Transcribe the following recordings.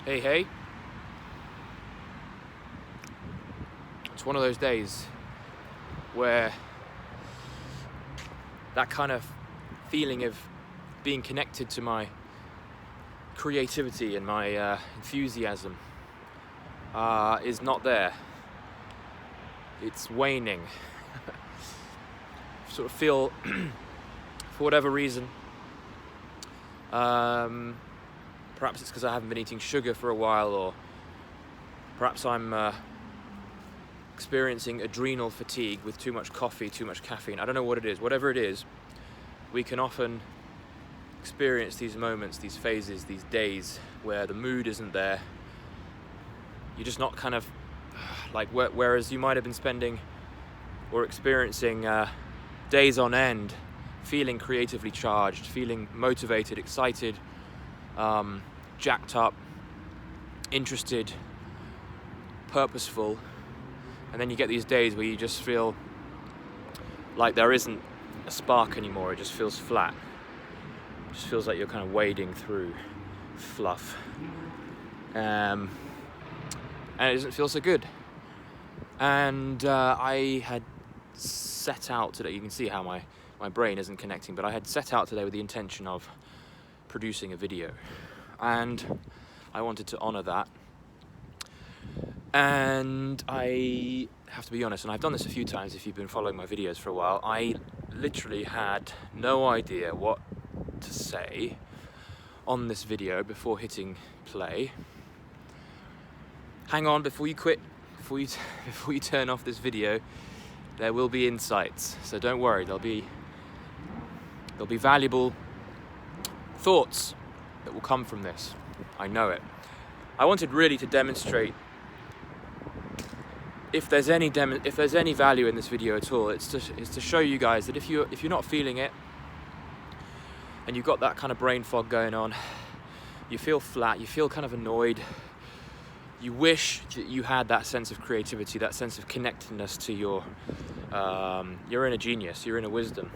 Hey, hey. It's one of those days where that kind of feeling of being connected to my creativity and my enthusiasm is not there. It's waning. Sort of feel, for whatever reason, perhaps it's because I haven't been eating sugar for a while, or perhaps I'm experiencing adrenal fatigue with too much coffee, too much caffeine. I don't know what it is. Whatever it is, we can often experience these moments, these phases, these days where the mood isn't there. You're just not kind of like, whereas you might have been spending or experiencing days on end feeling creatively charged, feeling motivated, excited, jacked up, interested, purposeful, and then you get these days where you just feel like there isn't a spark anymore. It just feels flat. It just feels like you're kind of wading through fluff, and it doesn't feel so good. And I had set out today, you can see how my brain isn't connecting, but I had set out today with the intention of producing a video, and I wanted to honor that. And I have to be honest, and I've done this a few times if you've been following my videos for a while, I literally had no idea what to say on this video before hitting play. Hang on, before you quit, before you turn off this video, there will be insights, so don't worry, there'll be valuable thoughts that will come from this. I know it. I wanted really to demonstrate, if there's any value in this video at all, it's to show you guys that if you're not feeling it and you've got that kind of brain fog going on, you feel flat, you feel kind of annoyed, you wish that you had that sense of creativity, that sense of connectedness to your inner genius, your inner wisdom,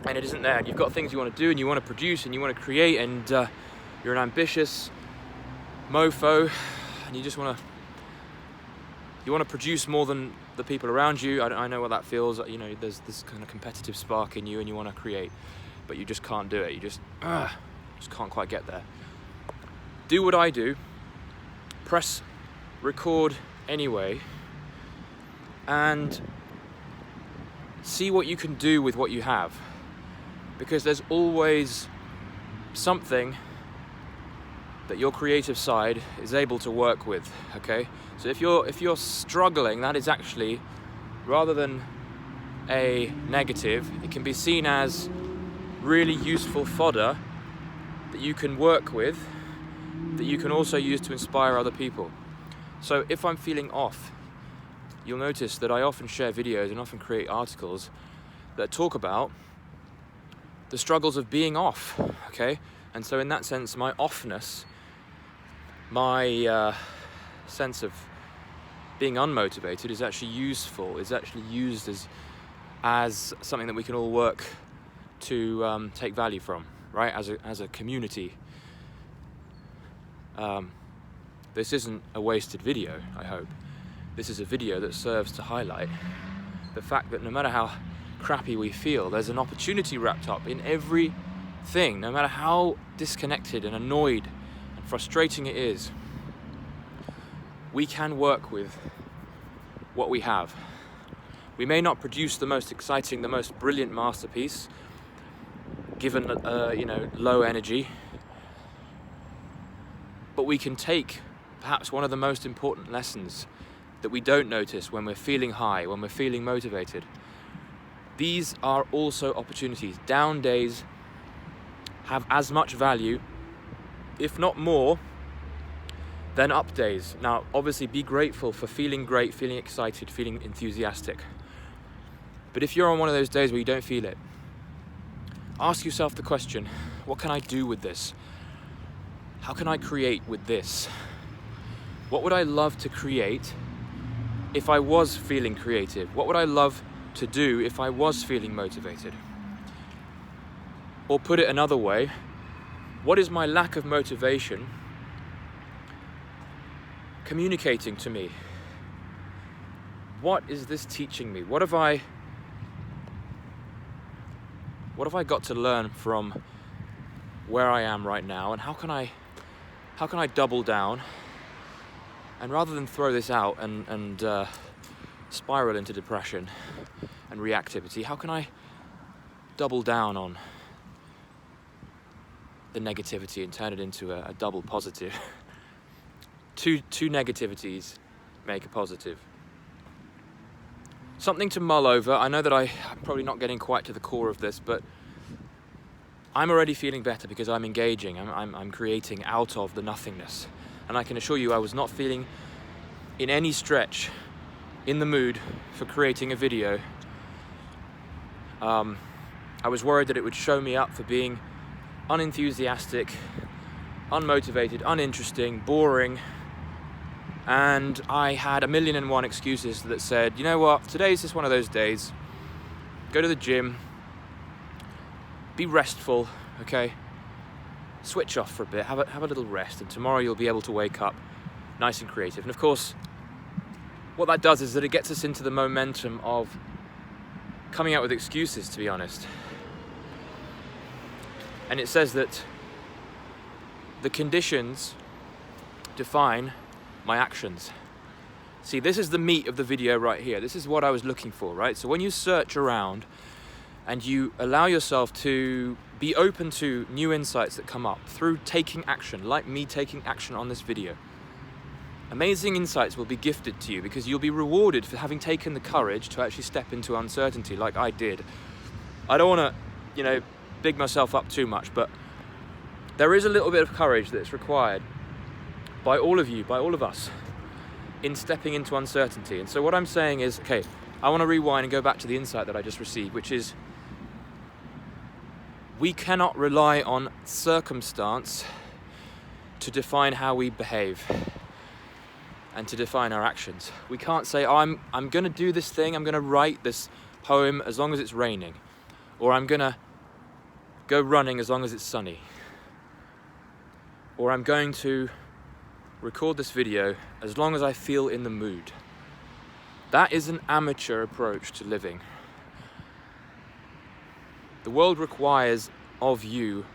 and it isn't there, and you've got things you want to do and you want to produce and you want to create, and you're an ambitious mofo and you just want to produce more than the people around you. I know what that feels. You know, there's this kind of competitive spark in you and you want to create, but you just can't do it. You just can't quite get there. Do what I do. Press record anyway and see what you can do with what you have, because there's always something that your creative side is able to work with, okay? So if you're struggling, that is actually, rather than a negative, it can be seen as really useful fodder that you can work with, that you can also use to inspire other people. So if I'm feeling off, you'll notice that I often share videos and often create articles that talk about the struggles of being off, okay? And so in that sense, my offness, my sense of being unmotivated is actually useful, is actually used as something that we can all work to take value from, right? As a community. This isn't a wasted video, I hope. This is a video that serves to highlight the fact that no matter how crappy we feel, there's an opportunity wrapped up in everything, no matter how disconnected and annoyed and frustrating it is. We can work with what we have. We may not produce the most exciting, the most brilliant masterpiece, given low energy, but we can take perhaps one of the most important lessons that we don't notice when we're feeling high, when we're feeling motivated. These are also opportunities. Down days have as much value, if not more, than up days. Now, obviously, be grateful for feeling great, feeling excited, feeling enthusiastic. But if you're on one of those days where you don't feel it, ask yourself the question, what can I do with this? How can I create with this? What would I love to create if I was feeling creative? What would I love to do if I was feeling motivated? Or put it another way, what is my lack of motivation communicating to me? What is this teaching me? What have I got to learn from where I am right now, and how can I double down, and rather than throw this out and spiral into depression and reactivity, how can I double down on the negativity and turn it into a double positive? Two negativities make a positive. Something to mull over. I know that I'm probably not getting quite to the core of this, but I'm already feeling better because I'm engaging. I'm creating out of the nothingness. And I can assure you I was not feeling in any stretch in the mood for creating a video. I was worried that it would show me up for being unenthusiastic, unmotivated, uninteresting, boring. And I had 1,000,001 excuses that said, you know what, today's just one of those days. Go to the gym, be restful, okay? Switch off for a bit, have a little rest, and tomorrow you'll be able to wake up nice and creative. And of course, what that does is that it gets us into the momentum of coming out with excuses, to be honest. And it says that the conditions define my actions. See, this is the meat of the video right here. This is what I was looking for, right? So when you search around and you allow yourself to be open to new insights that come up through taking action, like me taking action on this video, amazing insights will be gifted to you because you'll be rewarded for having taken the courage to actually step into uncertainty like I did. I don't want to, big myself up too much, but there is a little bit of courage that's required by all of you, by all of us, in stepping into uncertainty. And so what I'm saying is, okay, I want to rewind and go back to the insight that I just received, which is we cannot rely on circumstance to define how we behave and to define our actions. We can't say, oh, I'm going to do this thing, I'm going to write this poem as long as it's raining, or I'm going to go running as long as it's sunny, or I'm going to record this video as long as I feel in the mood. That is an amateur approach to living. The world requires of you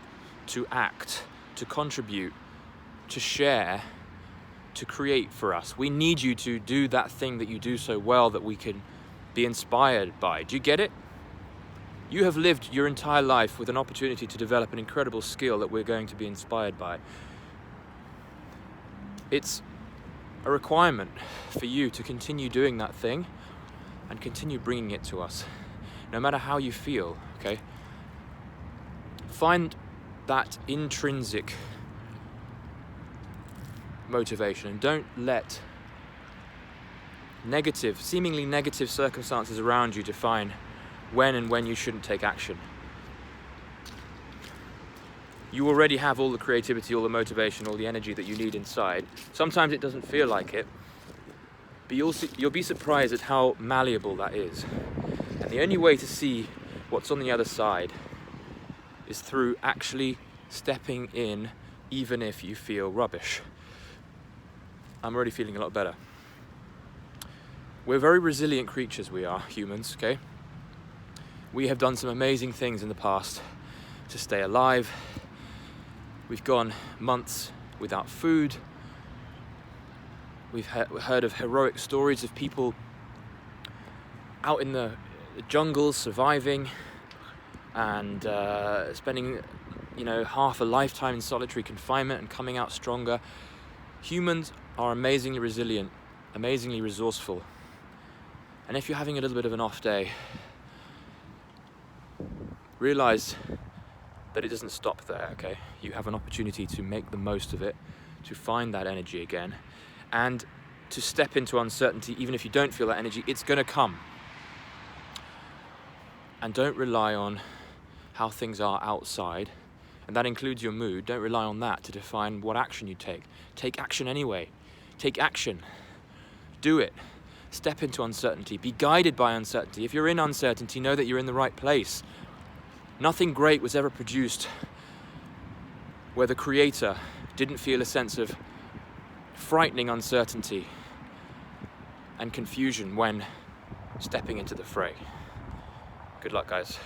to act, to contribute, to share, to create for us. We need you to do that thing that you do so well that we can be inspired by. Do you get it? You have lived your entire life with an opportunity to develop an incredible skill that we're going to be inspired by. It's a requirement for you to continue doing that thing and continue bringing it to us, no matter how you feel, okay? Find that intrinsic motivation and don't let seemingly negative circumstances around you define when you shouldn't take action. You already have all the creativity, all the motivation, all the energy that you need inside. Sometimes it doesn't feel like it, but you'll be surprised at how malleable that is. And the only way to see what's on the other side is through actually stepping in, even if you feel rubbish. I'm already feeling a lot better. We're very resilient creatures, we are, humans, okay? We have done some amazing things in the past to stay alive. We've gone months without food. We've heard of heroic stories of people out in the jungles surviving and spending, half a lifetime in solitary confinement and coming out stronger. Humans are amazingly resilient, amazingly resourceful. And if you're having a little bit of an off day, realize that it doesn't stop there, okay? You have an opportunity to make the most of it, to find that energy again, and to step into uncertainty. Even if you don't feel that energy, it's going to come. And don't rely on how things are outside, and that includes your mood. Don't rely on that to define what action you take. Take action anyway. Take action. Do it. Step into uncertainty. Be guided by uncertainty. If you're in uncertainty, know that you're in the right place. Nothing great was ever produced where the creator didn't feel a sense of frightening uncertainty and confusion when stepping into the fray. Good luck, guys.